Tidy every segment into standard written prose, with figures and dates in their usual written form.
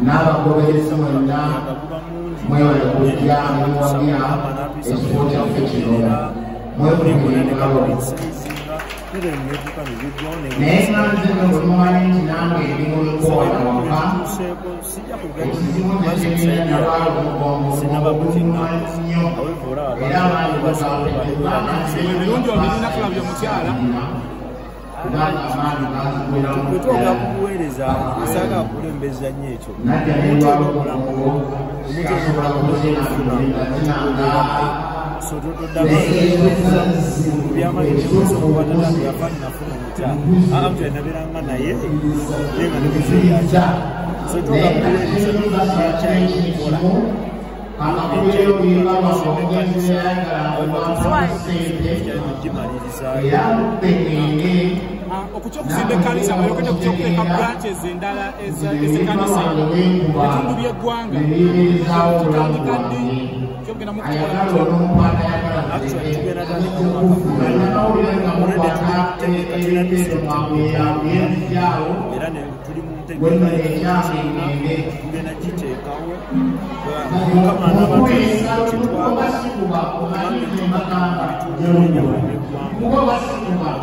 n'abagoberezi mwenna mwewale kulya muwamya ekifo kyaffe kino mwekulimulingawo naye nganze no bwe mumanyi nti nange ndi mu lukoona waka ekizibu kyekyenina nalwala omugongo omugumu nnyo era abaana ebirungi obirina kulabya omukyala kwetoka kukuweereza asaka akulembeza nnyo ekyo sotodabyamaiyafanafuna naye yenga nebizeyaca sotoka kuweereza okukyokusimba ekkanisa bayogedde ku kyokuleka branches endala ez'ekkanisa ebitundu by'eggwanga kitandika ddi kyogenda mu kukola era tuli mu ntegekatugenda giteekawo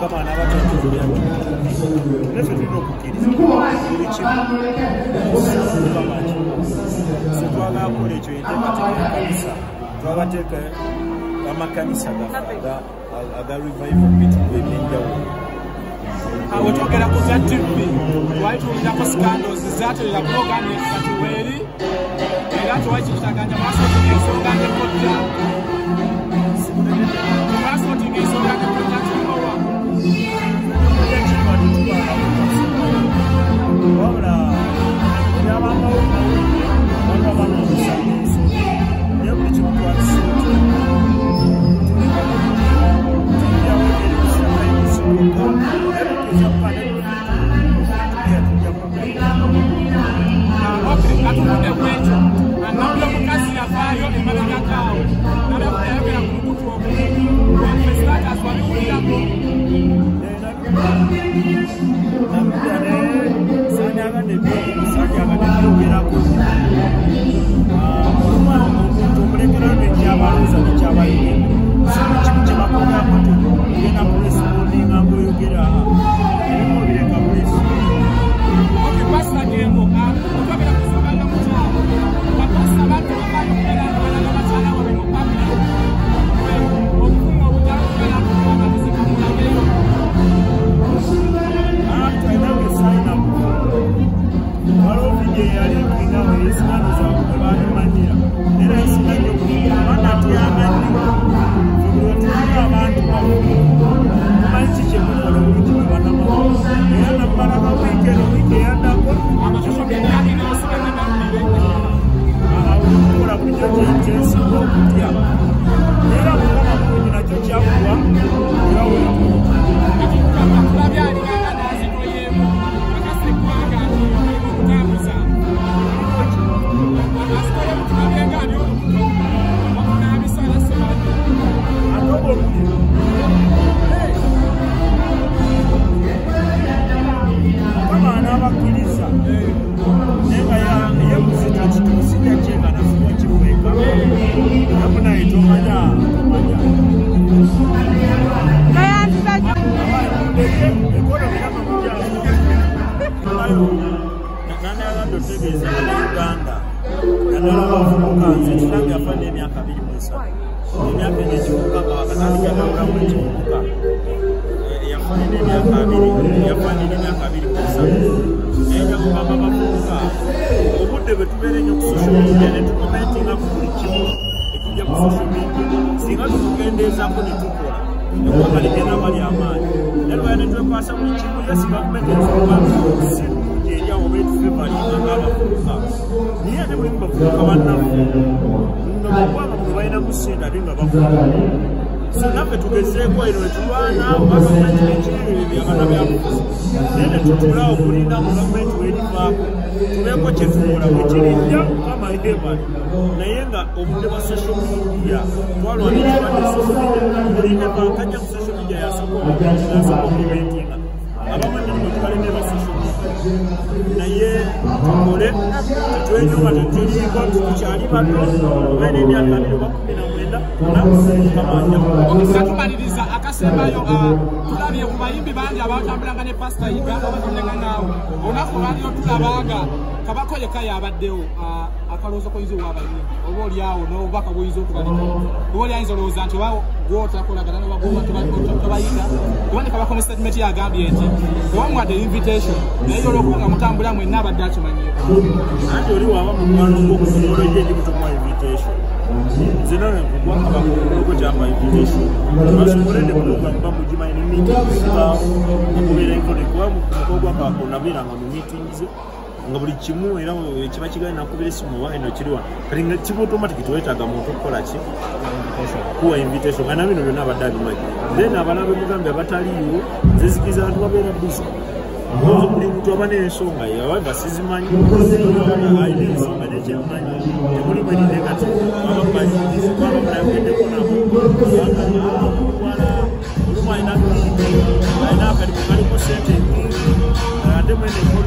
mukama nabataneffe tulina okukkiriza buli kimu setwagala kukola ekyo enteekateeka kanisa twabateeka amakanisa aga revival bitundu ebyenjawulo wetwogera ku za tv twali tuwulirako scandals zaterera pulogaamu esatu weeri era tewakikitaganya maasotinga ensonga nekojja maasotinga ensonga nekojja kimawa wabula byabamawulire wagabana omusanyiso naye buli kimu twakisiita atudde kwekyo anabula omukazi yafaayo emabegakaawo nabekutayogera ku mukutu omufesiratasi wabiwulirako omulekerayo nekyabaluuza nekyabalire kimu kyebakolako tugenda kuresipondinga ngoyogera ebimu bireka bwesi pasita gengo otwagera kusonga y'omukyalo bapasita bantu bakayogera abakyala wabe mu pamira obukumu obutalogera kuamazika mulageyo waliwo vidiyo eyalikingawo eyesigano zaabwe bebalimanira era esiganye okulinga abaana tuyamba nnyo tuli abantu mumanyi ki kyemukola obulungi mubanama era nammalaga wiikeero wiiki eyandako okukola bulijjo kyensinga okutya era mukama mulungi nakyo kyakuwa era mukama anabakkiriza naye nga yemuzita kituusidde kyenga nafuba kikweka nakunaye tomanya nanayaganda otegeeza mu Uganda naddala abavubuka nze kitange yafa n'emyaka 23 emyaka enekivubuka akatandika gawulamu ekivubuka yafa n'emyaka 2 yafa n'emyaka 23 naye nja kugamba abavubuka obudde bwe tubeera ennyo ku social media ne tukomentinga ku buli kimu ekijja ku social media singa tukugendeezaako ne tukola eggwanga ligenda bali amaanyi naye lwaya ne twekwasa buli kimu yasinga kumeka ensonga si eri awo beetufe balinga ng'abavubuka naye ate mulimu bavubuka bannafu nga mugwanga muno balinamu ssente ate nga bavubuka naffe tugezeeko eno netulwana gavumenti nekiriro byabana byabufuzi naye netutulaawo kulinda mu gavumenti werivaako tubeeko kyetukola bwekirinda mukama ebali naye nga obudde bwa social media twalwanira ebadde social media mulinde bankajja mu social media yasooka okubentinga abamanye nno tubalemera social media naye tukole tetwenyuma tetiriiko tukyali bato obaina emyaka 2019 natumaliriza akasembayo tulabye ku bayimbi bangi abatambulanga ne pasita yiga abatondenga naawe olunaku lwaliyo tulabanga kabako yekka yabaddewo akalowoozo koyinza owabayimbi oba oliawo n'obubaka bwoyinza okubalika oba oli ayinza olowooza nti gwotakolagana nobagoma tobayiga oba ne kabako ne statement yagambye nti tewamuwadde invitation naye olwokuba nga mutambula mwenna abadde akimanyiiko anti oli waba mu mukwano gw'okusobola eje ndimutumwa invitation zino nekugwanga bakuko kyamba invitation basobole ne mugampa mugimanyi ne meetings okubeera included kuba mukogwa kako nabeeranga mu meetings nga buli kimu era kiba kigaye nakubira esimu oba eno kiri wano kati nga kiba automatic teweetaaga muntu okukola ki kuwa invitation nga nabino byonna abadde abimanyi then abana bemugambye abataliiwo nzizikiriza abantu babeera busa buli muntu aba n'ensonga yawava sizimanyi alina ensonga nekyemanyi temuli bwerinde kati aba munayogeddeko nabo olumu alina akalimu kaliko sente ate mwene